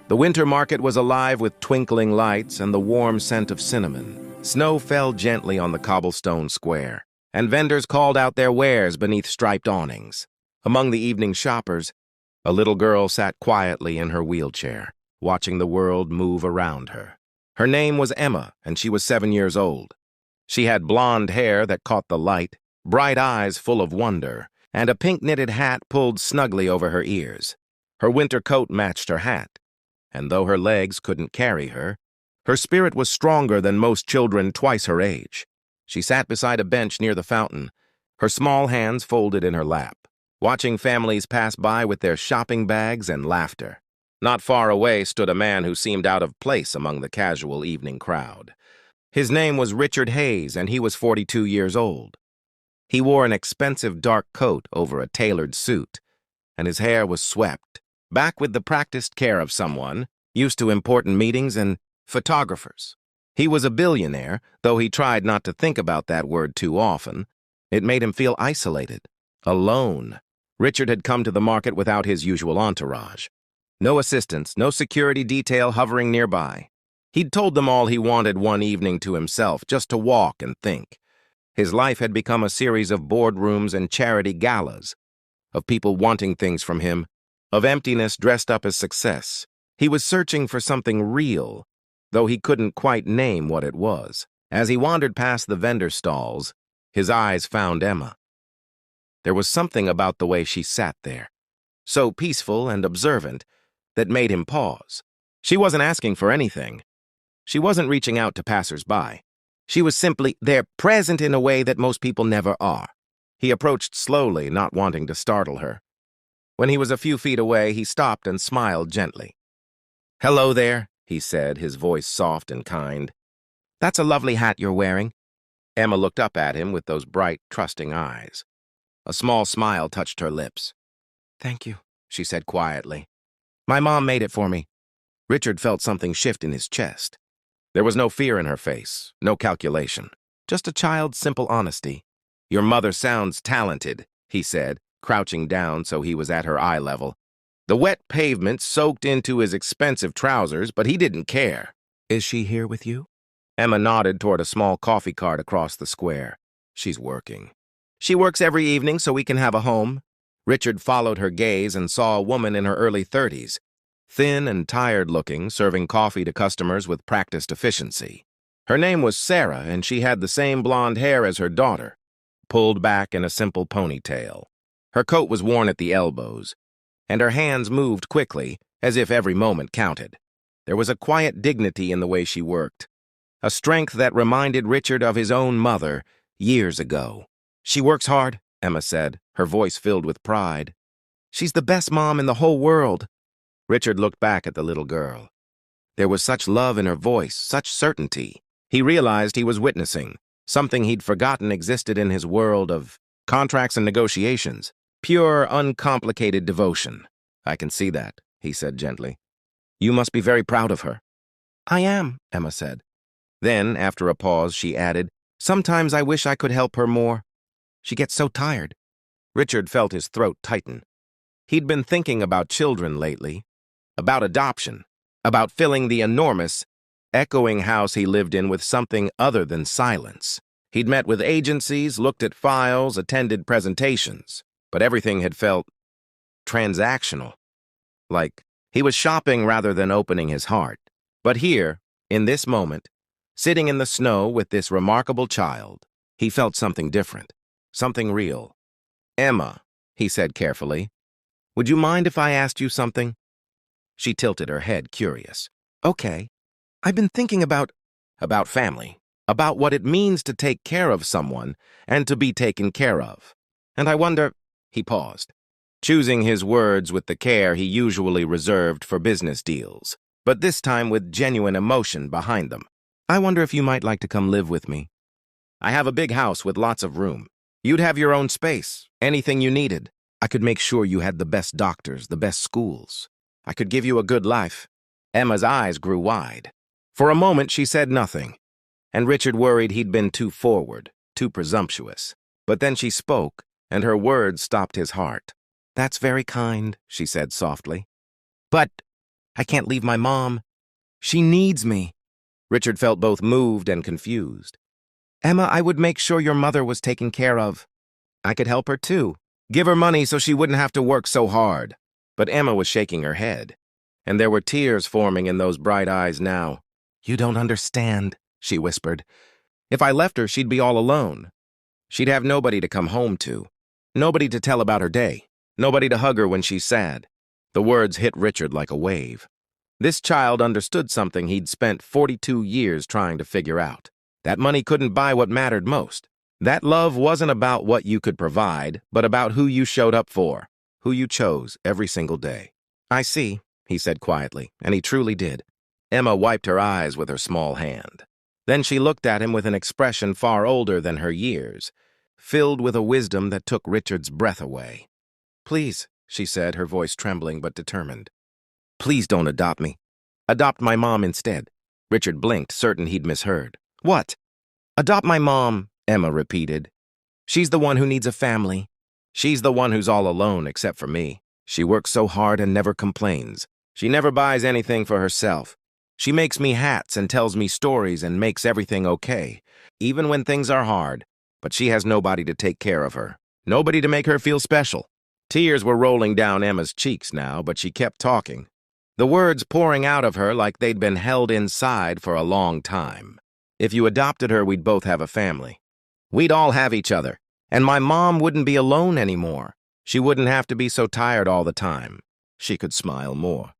The winter market was alive with twinkling lights and the warm scent of cinnamon. Snow fell gently on the cobblestone square, and vendors called out their wares beneath striped awnings. Among the evening shoppers, a little girl sat quietly in her wheelchair, watching the world move around her. Her name was Emma, and she was 7 years old. She had blonde hair that caught the light, bright eyes full of wonder, and a pink knitted hat pulled snugly over her ears. Her winter coat matched her hat, and though her legs couldn't carry her, her spirit was stronger than most children twice her age. She sat beside a bench near the fountain, her small hands folded in her lap, watching families pass by with their shopping bags and laughter. Not far away stood a man who seemed out of place among the casual evening crowd. His name was Richard Hayes, and he was 42 years old. He wore an expensive dark coat over a tailored suit, and his hair was swept, back with the practiced care of someone used to important meetings and photographers. He was a billionaire, though he tried not to think about that word too often. It made him feel isolated, alone. Richard had come to the market without his usual entourage. No assistants, no security detail hovering nearby. He'd told them all he wanted one evening to himself, just to walk and think. His life had become a series of boardrooms and charity galas, of people wanting things from him, of emptiness dressed up as success. He was searching for something real, though he couldn't quite name what it was. As he wandered past the vendor stalls, his eyes found Emma. There was something about the way she sat there, so peaceful and observant, that made him pause. She wasn't asking for anything. She wasn't reaching out to passers-by. She was simply there, present in a way that most people never are. He approached slowly, not wanting to startle her. When he was a few feet away, he stopped and smiled gently. "Hello there," he said, his voice soft and kind. "That's a lovely hat you're wearing." Emma looked up at him with those bright, trusting eyes. A small smile touched her lips. "Thank you," she said quietly. "My mom made it for me." Richard felt something shift in his chest. There was no fear in her face, no calculation, just a child's simple honesty. "Your mother sounds talented," he said, crouching down so he was at her eye level. The wet pavement soaked into his expensive trousers, but he didn't care. "Is she here with you?" Emma nodded toward a small coffee cart across the square. "She's working." "She works every evening so we can have a home." Richard followed her gaze and saw a woman in her early 30s, thin and tired-looking, serving coffee to customers with practiced efficiency. Her name was Sarah, and she had the same blonde hair as her daughter, pulled back in a simple ponytail. Her coat was worn at the elbows, and her hands moved quickly, as if every moment counted. There was a quiet dignity in the way she worked, a strength that reminded Richard of his own mother years ago. "She works hard," Emma said, her voice filled with pride. "She's the best mom in the whole world." Richard looked back at the little girl. There was such love in her voice, such certainty. He realized he was witnessing something he'd forgotten existed in his world of contracts and negotiations. Pure, uncomplicated devotion. "I can see that," he said gently. "You must be very proud of her." "I am," Emma said. Then, after a pause, she added, "Sometimes I wish I could help her more. She gets so tired." Richard felt his throat tighten. He'd been thinking about children lately, about adoption, about filling the enormous, echoing house he lived in with something other than silence. He'd met with agencies, looked at files, attended presentations, but everything had felt transactional, like he was shopping rather than opening his heart. But here, in this moment, sitting in the snow with this remarkable child, he felt something different, something real. "Emma," he said carefully, "would you mind if I asked you something?" She tilted her head, curious. "Okay. I've been thinking about family, about what it means to take care of someone and to be taken care of. And I wonder—" He paused, choosing his words with the care he usually reserved for business deals, but this time with genuine emotion behind them. "I wonder if you might like to come live with me. I have a big house with lots of room. You'd have your own space, anything you needed. I could make sure you had the best doctors, the best schools. I could give you a good life." Emma's eyes grew wide. For a moment, she said nothing, and Richard worried he'd been too forward, too presumptuous. But then she spoke, and her words stopped his heart. "That's very kind," she said softly. "But—" I can't leave my mom. She needs me. Richard felt both moved and confused. Emma, I would make sure your mother was taken care of. I could help her too. Give her money so she wouldn't have to work so hard. But Emma was shaking her head, and there were tears forming in those bright eyes now. You don't understand, she whispered. If I left her, she'd be all alone. She'd have nobody to come home to, nobody to tell about her day, nobody to hug her when she's sad. The words hit Richard like a wave. This child understood something he'd spent 42 years trying to figure out. That money couldn't buy what mattered most. That love wasn't about what you could provide, but about who you showed up for, who you chose every single day. I see, he said quietly, and he truly did. Emma wiped her eyes with her small hand. Then she looked at him with an expression far older than her years, filled with a wisdom that took Richard's breath away. Please, she said, her voice trembling but determined. Please don't adopt me. Adopt my mom instead. Richard blinked, certain he'd misheard. What? Adopt my mom, Emma repeated. She's the one who needs a family. She's the one who's all alone except for me. She works so hard and never complains. She never buys anything for herself. She makes me hats and tells me stories and makes everything okay, even when things are hard. But she has nobody to take care of her, nobody to make her feel special. Tears were rolling down Emma's cheeks now, but she kept talking, the words pouring out of her like they'd been held inside for a long time. If you adopted her, we'd both have a family. We'd all have each other, and my mom wouldn't be alone anymore. She wouldn't have to be so tired all the time. She could smile more.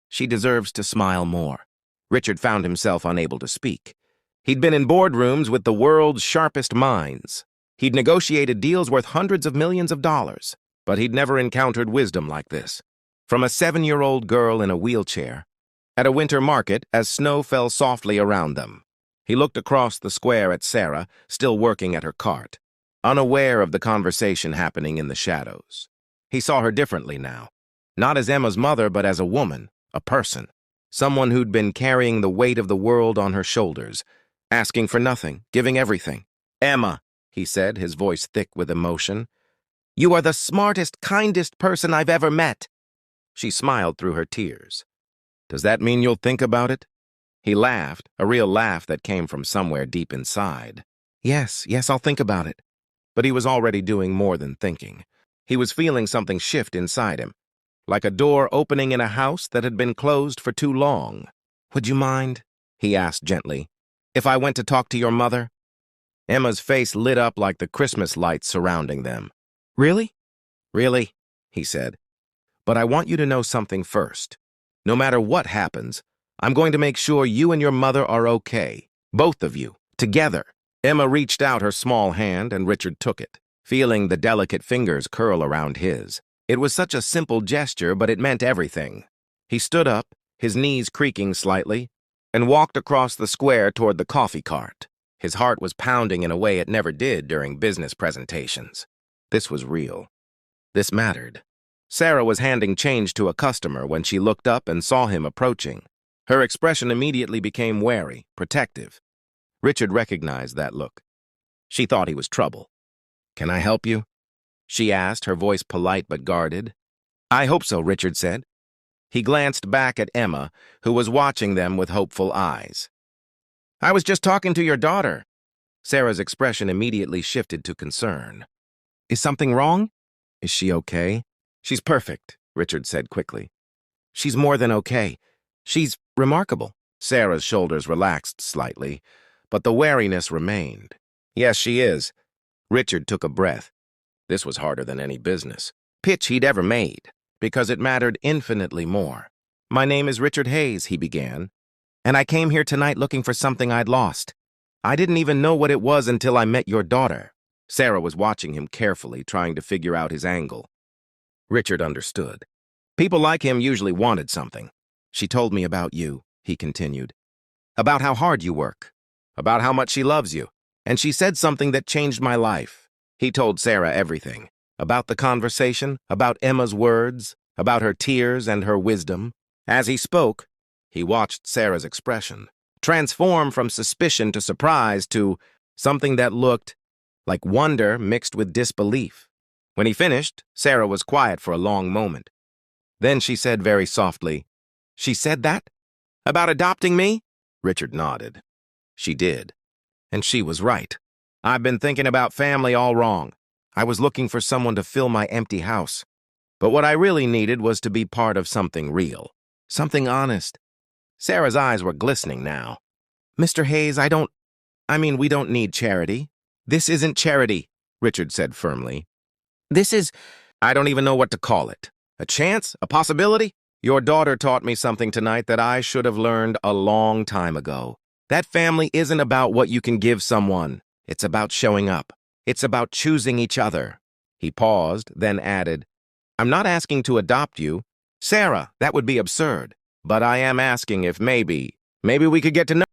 She deserves to smile more. Richard found himself unable to speak. He'd been in boardrooms with the world's sharpest minds. He'd negotiated deals worth hundreds of millions of dollars, but he'd never encountered wisdom like this. From a 7-year-old girl in a wheelchair, at a winter market as snow fell softly around them. He looked across the square at Sarah, still working at her cart, unaware of the conversation happening in the shadows. He saw her differently now, not as Emma's mother, but as a woman, a person. Someone who'd been carrying the weight of the world on her shoulders, asking for nothing, giving everything. Emma, he said, his voice thick with emotion, you are the smartest, kindest person I've ever met. She smiled through her tears. Does that mean you'll think about it? He laughed, a real laugh that came from somewhere deep inside. Yes, I'll think about it. But he was already doing more than thinking. He was feeling something shift inside him, like a door opening in a house that had been closed for too long. Would you mind, he asked gently, if I went to talk to your mother? Emma's face lit up like the Christmas lights surrounding them. Really? Really, he said. But I want you to know something first. No matter what happens, I'm going to make sure you and your mother are okay. Both of you, together. Emma reached out her small hand and Richard took it, feeling the delicate fingers curl around his. It was such a simple gesture, but it meant everything. He stood up, his knees creaking slightly, and walked across the square toward the coffee cart. His heart was pounding in a way it never did during business presentations. This was real. This mattered. Sarah was handing change to a customer when she looked up and saw him approaching. Her expression immediately became wary, protective. Richard recognized that look. She thought he was trouble. Can I help you? She asked, her voice polite but guarded. I hope so, Richard said. He glanced back at Emma, who was watching them with hopeful eyes. I was just talking to your daughter. Sarah's expression immediately shifted to concern. Is something wrong? Is she okay? She's perfect, Richard said quickly. She's more than okay. She's remarkable. Sarah's shoulders relaxed slightly, but the wariness remained. Yes, she is. Richard took a breath. This was harder than any business pitch he'd ever made, because it mattered infinitely more. My name is Richard Hayes, he began, and I came here tonight looking for something I'd lost. I didn't even know what it was until I met your daughter. Sarah was watching him carefully, trying to figure out his angle. Richard understood. People like him usually wanted something. She told me about you, he continued. About how hard you work. About how much she loves you. And she said something that changed my life. He told Sarah everything. About the conversation, about Emma's words, about her tears and her wisdom. As he spoke, he watched Sarah's expression transform from suspicion to surprise to something that looked like wonder mixed with disbelief. When he finished, Sarah was quiet for a long moment. Then she said very softly, She said that? About adopting me? Richard nodded. She did. And she was right. I've been thinking about family all wrong. I was looking for someone to fill my empty house. But what I really needed was to be part of something real. Something honest. Sarah's eyes were glistening now. Mr. Hayes, we don't need charity. This isn't charity, Richard said firmly. This is, I don't even know what to call it. A chance? A possibility? Your daughter taught me something tonight that I should have learned a long time ago. That family isn't about what you can give someone. It's about showing up. It's about choosing each other. He paused, then added, I'm not asking to adopt you. Sarah, that would be absurd. But I am asking if maybe we could get to know